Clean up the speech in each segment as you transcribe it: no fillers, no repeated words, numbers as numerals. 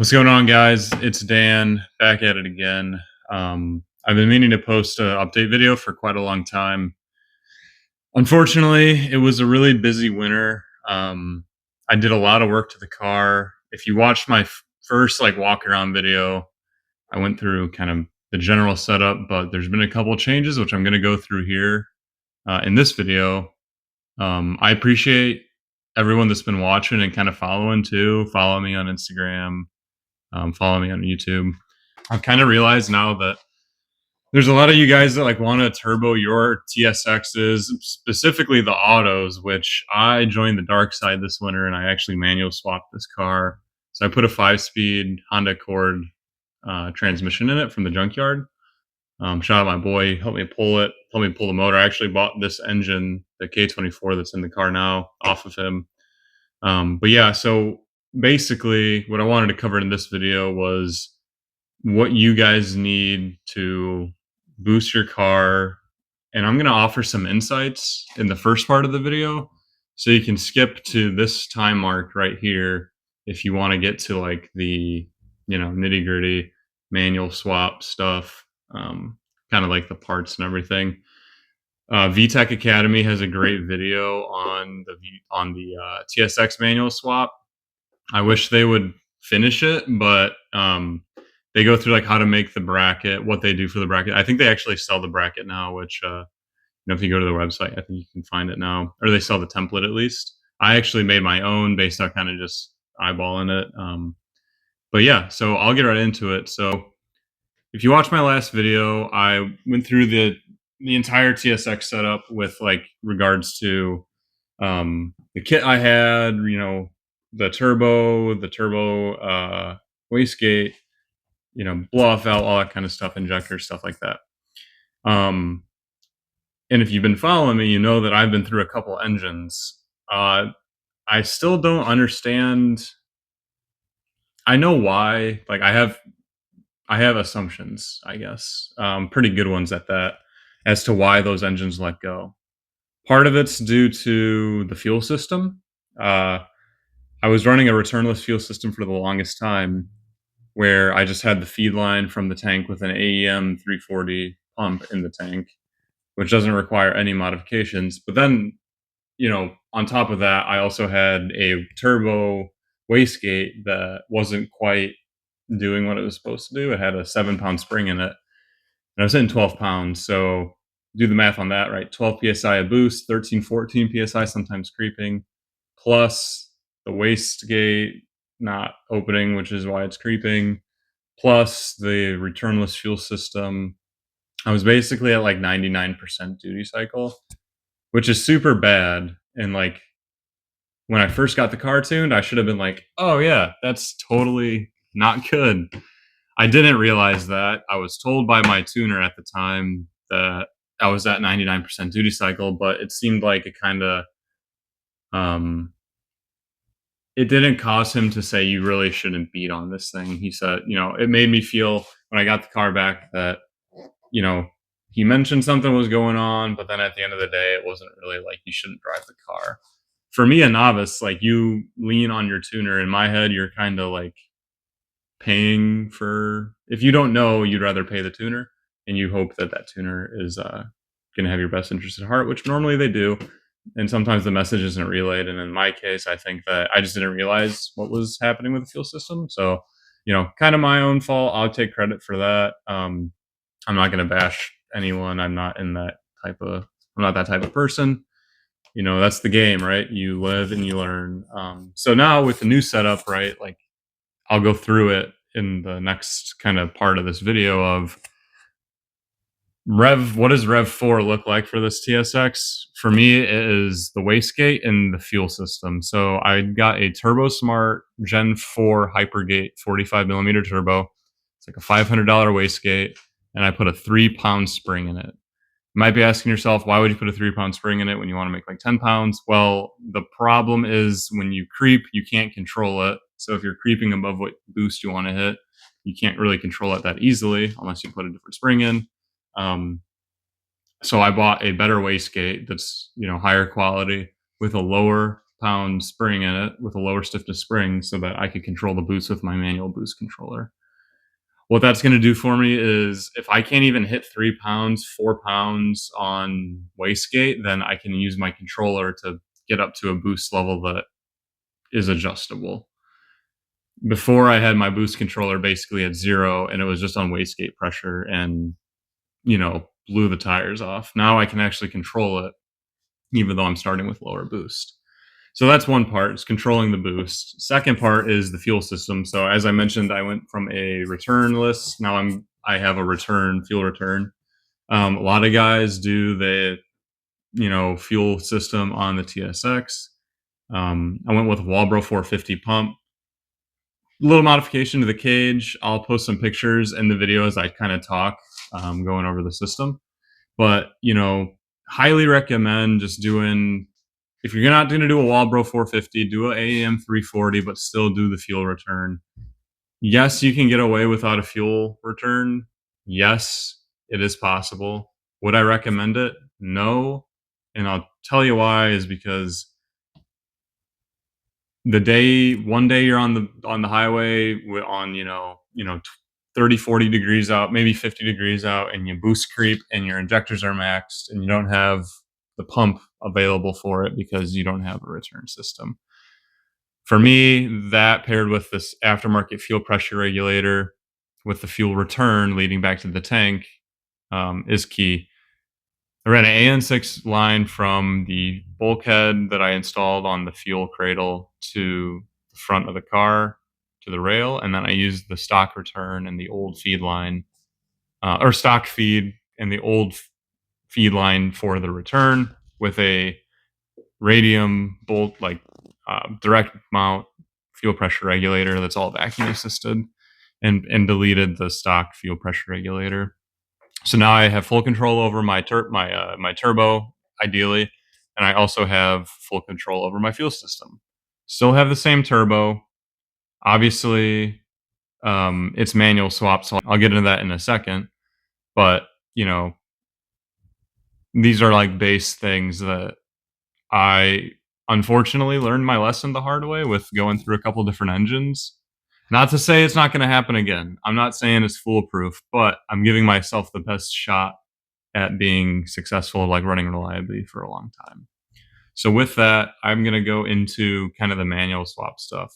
What's going on, guys? It's Dan back at it again. I've been meaning to post an update video for quite a long time. Unfortunately, it was a really busy winter. I did a lot of work to the car. If you watched my first walk around video, I went through kind of the general setup, but there's been a couple of changes which I'm going to go through here in this video. I appreciate everyone that's been watching and kind of following too. Follow me on Instagram, follow me on YouTube. I've kind of realized now that there's a lot of you guys that want to turbo your TSXs, specifically the autos, which I joined the dark side this winter and I actually manual swapped this car. So I put a 5-speed Honda Accord transmission in it from the junkyard. Shout out my boy, helped me pull it, helped me pull the motor. I actually bought this engine, the K24 that's in the car now, off of him. But yeah, so basically what I wanted to cover in this video was what you guys need to boost your car. And I'm going to offer some insights in the first part of the video. So you can skip to this time mark right here if you want to get to the, nitty gritty manual swap stuff, kind of like the parts and everything. VTech Academy has a great video on the TSX manual swap. I wish they would finish it, but they go through how to make the bracket, what they do for the bracket. I think they actually sell the bracket now, which if you go to their website, I think you can find it now, or they sell the template at least. I actually made my own based on kind of just eyeballing it. But yeah, so I'll get right into it. So if you watch my last video, I went through the entire TSX setup with regards to the kit I had, the turbo wastegate, blow off valve, all that kind of stuff, injectors, stuff like that. And if you've been following me, you know that I've been through a couple engines. I still don't understand. I know why. I have assumptions, I guess, pretty good ones at that, as to why those engines let go. Part of it's due to the fuel system. I was running a returnless fuel system for the longest time, where I just had the feed line from the tank with an AEM 340 pump in the tank, which doesn't require any modifications. But then, on top of that, I also had a turbo wastegate that wasn't quite doing what it was supposed to do. It had a 7-pound spring in it, and I was hitting 12 pounds. So do the math on that, right? 12 psi a boost, 13, 14 psi, sometimes creeping, plus the wastegate not opening, which is why it's creeping, plus the returnless fuel system. I was basically at 99% duty cycle, which is super bad. And when I first got the car tuned, I should have been like, oh yeah, that's totally not good. I didn't realize that. I was told by my tuner at the time that I was at 99% duty cycle, but it seemed like it kind of, it didn't cause him to say you really shouldn't beat on this thing. He said, it made me feel when I got the car back that, he mentioned something was going on, but then at the end of the day, it wasn't really you shouldn't drive the car. For me, a novice, you lean on your tuner. In my head, you're kind of paying for, if you don't know, you'd rather pay the tuner, and you hope that that tuner is going to have your best interest at heart, which normally they do. And sometimes the message isn't relayed. And in my case, I think that I just didn't realize what was happening with the fuel system. So, kind of my own fault. I'll take credit for that. I'm not going to bash anyone. I'm not that type of person. That's the game, right? You live and you learn. So now with the new setup, right? I'll go through it in the next kind of part of this video of what does Rev 4 look like for this TSX? For me, it is the wastegate and the fuel system. So I got a Turbo Smart Gen 4 Hypergate 45 millimeter turbo. It's a $500 wastegate, and I put a 3-pound spring in it. You might be asking yourself, why would you put a 3-pound spring in it when you want to make 10 pounds? Well, the problem is when you creep, you can't control it. So if you're creeping above what boost you want to hit, you can't really control it that easily unless you put a different spring in. So I bought a better wastegate that's, higher quality with a lower pound spring in it with a lower stiffness spring so that I could control the boost with my manual boost controller. What that's gonna do for me is if I can't even hit 3 pounds, 4 pounds on wastegate, then I can use my controller to get up to a boost level that is adjustable. Before I had my boost controller basically at 0 and it was just on wastegate pressure and, blew the tires off. Now I can actually control it even though I'm starting with lower boost. So that's one part, is controlling the boost. Second part is the fuel system. So as I mentioned, I went from a returnless. Now I have a return fuel return. A lot of guys do the fuel system on the TSX. I went with a Walbro 450 pump. A little modification to the cage. I'll post some pictures in the video as I kind of talk, going over the system. But highly recommend just doing, if you're not going to do a Walbro 450, do a AEM 340, but still do the fuel return. Yes, you can get away without a fuel return. Yes, it is possible. Would I recommend it? No. And I'll tell you why is because one day you're on the highway on, 30, 40 degrees out, maybe 50 degrees out, and you boost creep and your injectors are maxed and you don't have the pump available for it because you don't have a return system. For me, that paired with this aftermarket fuel pressure regulator with the fuel return leading back to the tank, is key. I ran an AN6 line from the bulkhead that I installed on the fuel cradle to the front of the car to the rail, and then I used the stock return and the old feed line, or stock feed and the old feed line for the return with a radium bolt, like direct mount fuel pressure regulator that's all vacuum assisted, and deleted the stock fuel pressure regulator. So now I have full control over my turbo, ideally, and I also have full control over my fuel system. Still have the same turbo. Obviously, it's manual swap, so I'll get into that in a second. But you know, these are like base things that I unfortunately learned my lesson the hard way with going through a couple different engines. Not to say it's not going to happen again. I'm not saying it's foolproof, but I'm giving myself the best shot at being successful, like running reliably for a long time. So with that, I'm going to go into kind of the manual swap stuff.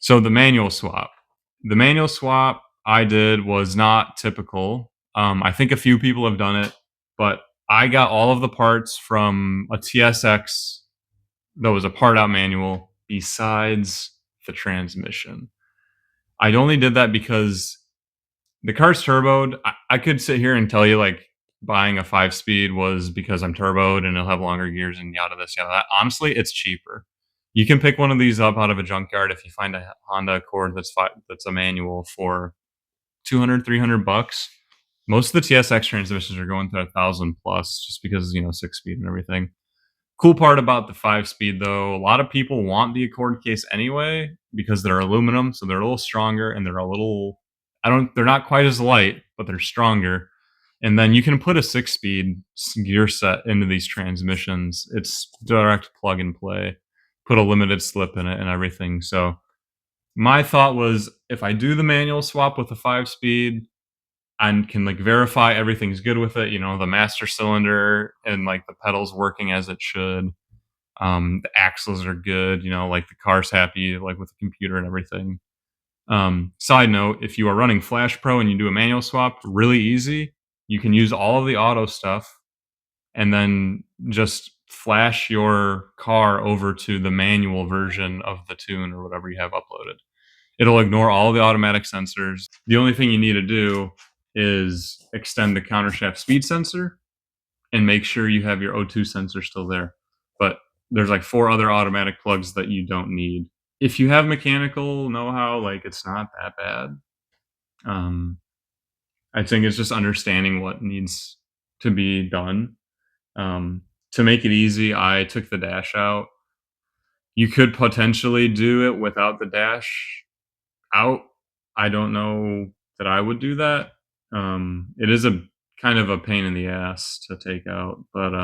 So the manual swap I did was not typical. I think a few people have done it, but I got all of the parts from a TSX that was a part out manual besides the transmission. I only did that because the car's turboed. I could sit here and tell you like buying a 5-speed was because I'm turboed and it'll have longer gears and yada this, yada that. Honestly, it's cheaper. You can pick one of these up out of a junkyard if you find a Honda Accord that's a manual for 200, $300. Most of the TSX transmissions are going to 1,000 plus just because, 6-speed and everything. Cool part about the 5-speed though, a lot of people want the Accord case anyway because they're aluminum, so they're a little stronger and they're not quite as light, but they're stronger. And then you can put a 6-speed gear set into these transmissions. It's direct plug and play. Put a limited slip in it and everything. So my thought was if I do the manual swap with a 5-speed and can like verify everything's good with it, the master cylinder and like the pedals working as it should. The axles are good, like the car's happy, like with the computer and everything. Side note, if you are running Flash Pro and you do a manual swap, really easy. You can use all of the auto stuff and then just flash your car over to the manual version of the tune or whatever you have uploaded. It'll ignore all the automatic sensors. The only thing you need to do is extend the countershaft speed sensor and make sure you have your O2 sensor still there. But there's like 4 other automatic plugs that you don't need. If you have mechanical know-how, like it's not that bad. I think it's just understanding what needs to be done. To make it easy, I took the dash out. You could potentially do it without the dash out. I don't know that I would do that. It is a kind of a pain in the ass to take out, but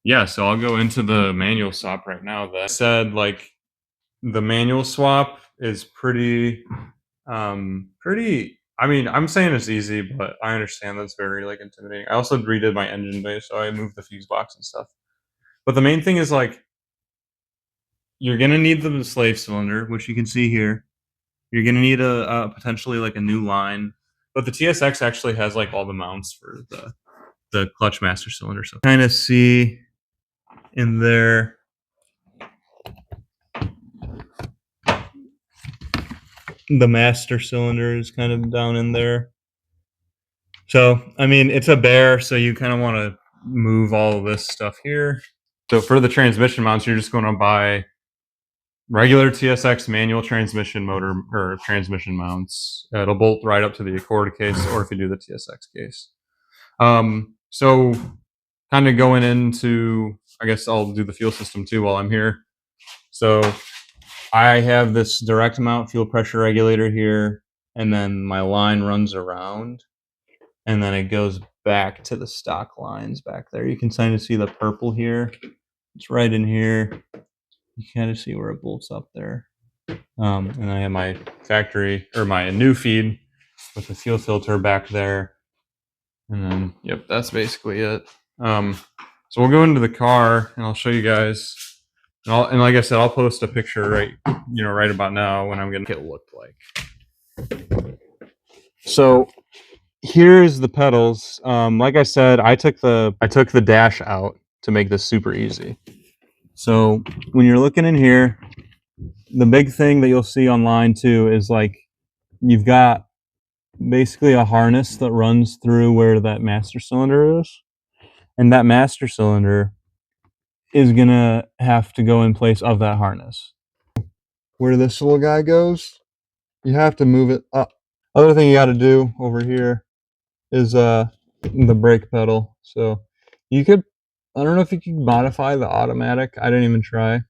yeah, so I'll go into the manual swap right now. That said, like the manual swap is pretty. I mean, I'm saying it's easy, but I understand that's very like intimidating. I also redid my engine bay, so I moved the fuse box and stuff. But the main thing is like you're gonna need the slave cylinder, which you can see here. You're gonna need a potentially like a new line, but the TSX actually has like all the mounts for the clutch master cylinder. So kind of see in there. The master cylinder is kind of down in there. So, I mean, it's a bear, so you kind of want to move all of this stuff here. So for the transmission mounts, you're just going to buy regular TSX manual transmission motor or transmission mounts. It'll bolt right up to the Accord case, or if you do the TSX case. So kind of going into, I guess I'll do the fuel system too while I'm here. So I have this direct mount fuel pressure regulator here, and then my line runs around, and then it goes back to the stock lines back there. You can kind of see the purple here. It's right in here. You kind of see where it bolts up there. And I have my factory or my new feed with the fuel filter back there. And then, yep, that's basically it. So we'll go into the car and I'll show you guys. And like I said, I'll post a picture right about now when I'm gonna get it look like. So here's the pedals. Like I said, I took the dash out to make this super easy. So when you're looking in here, the big thing that you'll see online too is like you've got basically a harness that runs through where that master cylinder is, and that master cylinder is gonna have to go in place of that harness. Where this little guy goes, you have to move it up. Other thing you got to do over here is the brake pedal. So you could, I don't know if you can modify the automatic. I didn't even try.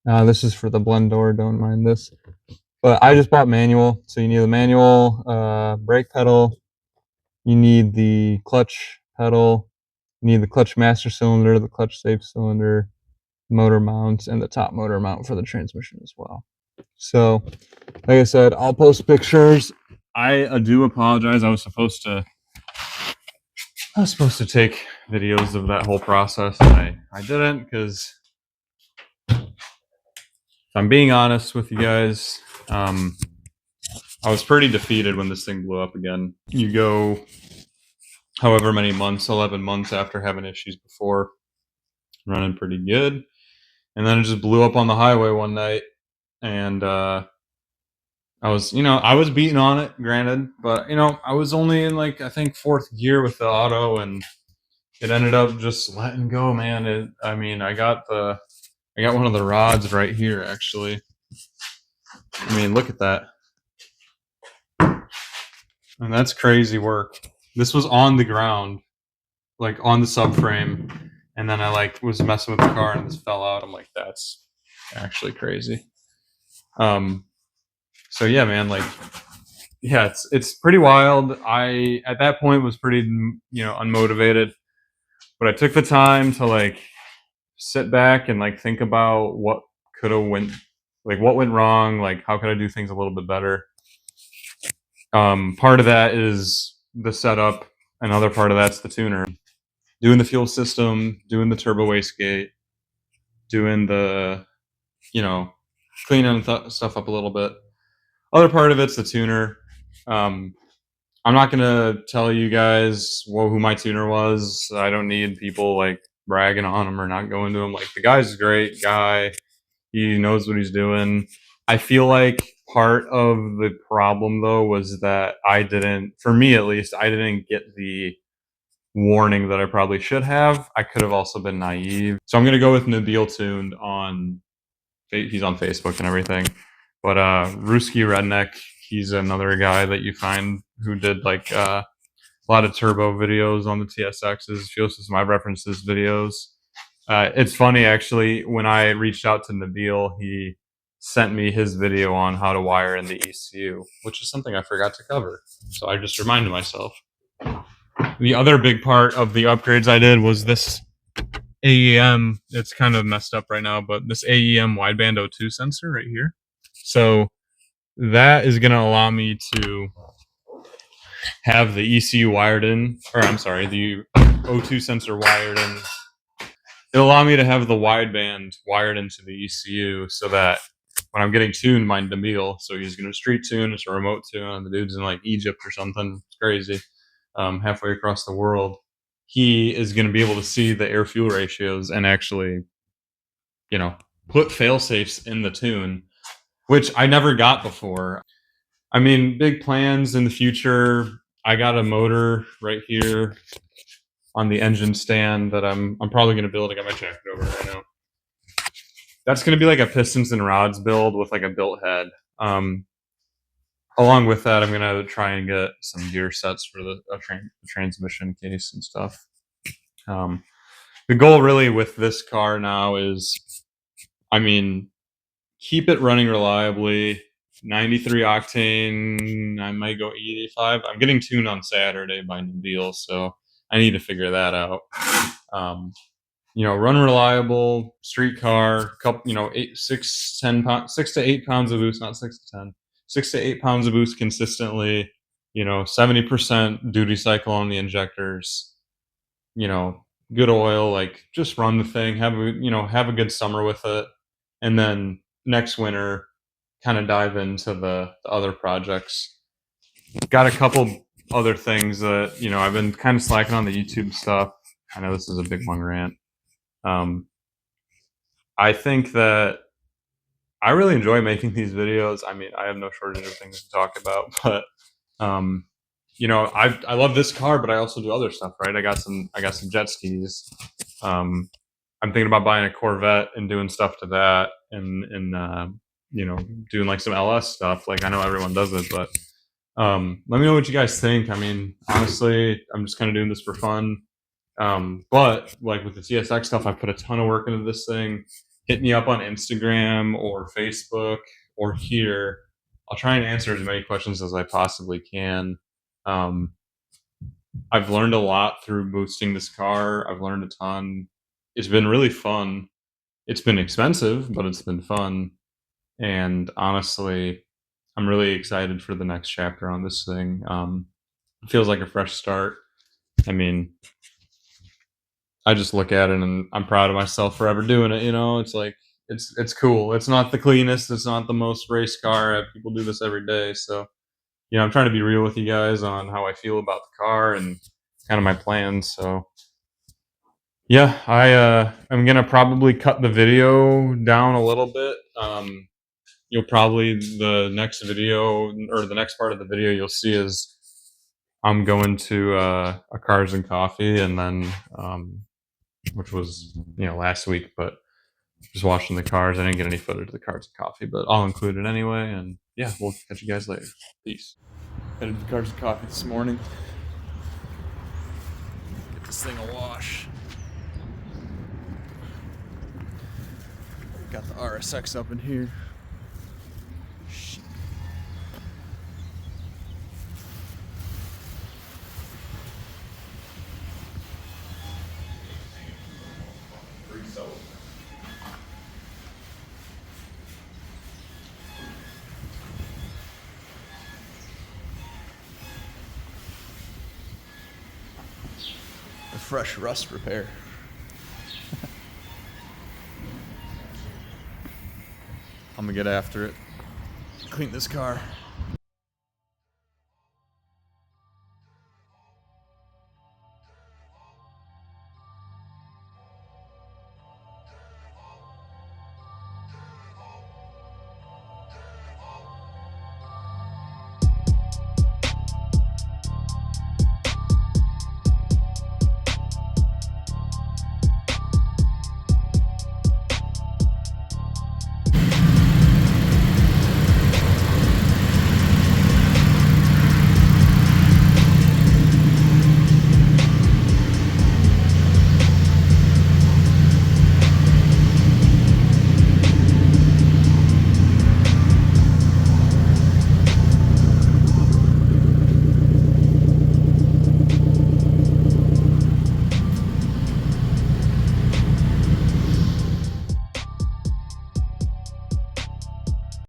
This is for the blend door, don't mind this. But I just bought manual. So you need the manual brake pedal. You need the clutch pedal. You need the clutch master cylinder, the clutch safe cylinder, motor mounts, and the top motor mount for the transmission as well. So, like I said, I'll post pictures. I do apologize. I was supposed to take videos of that whole process, and I didn't, because if I'm being honest with you guys, I was pretty defeated when this thing blew up again. You go however many months, 11 months after having issues before, running pretty good, and then it just blew up on the highway one night, and I was beating on it, granted, but I was only in like I think fourth gear with the auto, and it ended up just letting go, man. I got one of the rods right here, actually. I mean, look at that, and that's crazy work. This was on the ground, like on the subframe, and then I was messing with the car, and this fell out. I'm like, that's actually crazy. So yeah, man, yeah, it's pretty wild. I at that point was pretty unmotivated, but I took the time to sit back and think about what could have what went wrong, how could I do things a little bit better. Part of that is the setup. Another part of that's the tuner, doing the fuel system, doing the turbo wastegate, doing the cleaning stuff up a little bit. Other part of it's the tuner. I'm not gonna tell you guys who my tuner was. I don't need people bragging on him or not going to him. The guy's a great guy. He knows what he's doing. I feel like part of the problem though was that for me at least, I didn't get the warning that I probably should have. I could have also been naive. So I'm gonna go with Nabil Tuned he's on Facebook and everything. But Ruski Redneck, he's another guy that you find who did a lot of turbo videos on the TSX's fuel system. I've referenced his videos. It's funny, actually, when I reached out to Nabil, he sent me his video on how to wire in the ECU, which is something I forgot to cover. So I just reminded myself. The other big part of the upgrades I did was this AEM, it's kind of messed up right now, but this AEM wideband O2 sensor right here. So that is going to allow me to have the ECU wired in, or I'm sorry, the O2 sensor wired in. It'll allow me to have the wideband wired into the ECU so that when I'm getting tuned by Nabil, so he's going to street tune, it's a remote tune, and the dude's in like Egypt or something, it's crazy, halfway across the world, he is going to be able to see the air fuel ratios and actually, you know, put fail safes in the tune, which I never got before. I mean, big plans in the future. I got a motor right here on the engine stand that I'm probably going to build. I got my jacket over right now. That's going to be like a pistons and rods build with like a built head. Along with that, I'm going to try and get some gear sets for the transmission case and stuff. The goal really with this car now is, I mean, keep it running reliably. 93 octane. I might go 85. I'm getting tuned on Saturday by Nabil, so I need to figure that out. Run reliable, street car, couple, 6 to 8 pounds of boost, not 6 to 10, 6 to 8 pounds of boost consistently. 70% duty cycle on the injectors. Good oil, like just run the thing, have a good summer with it, and then next winter kind of dive into the other projects. Got a couple other things that I've been kind of slacking on the YouTube stuff. I know this is a big one rant. I think that I really enjoy making these videos. I mean, I have no shortage of things to talk about, but I love this car, but I also do other stuff, right? I got some jet skis. I'm thinking about buying a Corvette and doing stuff to that, and doing like some LS stuff. Like I know everyone does it, but let me know what you guys think. I mean, honestly, I'm just kind of doing this for fun. But like with the TSX stuff, I put a ton of work into this thing. Hit me up on Instagram or Facebook or here. I'll try and answer as many questions as I possibly can. I've learned a lot through boosting this car. I've learned a ton. It's been really fun. It's been expensive, but it's been fun. And honestly, I'm really excited for the next chapter on this thing. It feels like a fresh start. I mean, I just look at it and I'm proud of myself for ever doing it. It's like, it's cool. It's not the cleanest. It's not the most race car. People do this every day. So, I'm trying to be real with you guys on how I feel about the car and kind of my plans. So yeah, I'm going to probably cut the video down a little bit. You'll probably, the next video or the next part of the video you'll see is I'm going to a Cars and Coffee, and then which was last week, but just watching the cars. I didn't get any footage of the Cars and Coffee, but I'll include it anyway. And yeah, we'll catch you guys later. Peace. Headed to the Cars and Coffee this morning. Get this thing a wash. Got the RSX up in here. A fresh rust repair. I'm gonna get after it. Clean this car.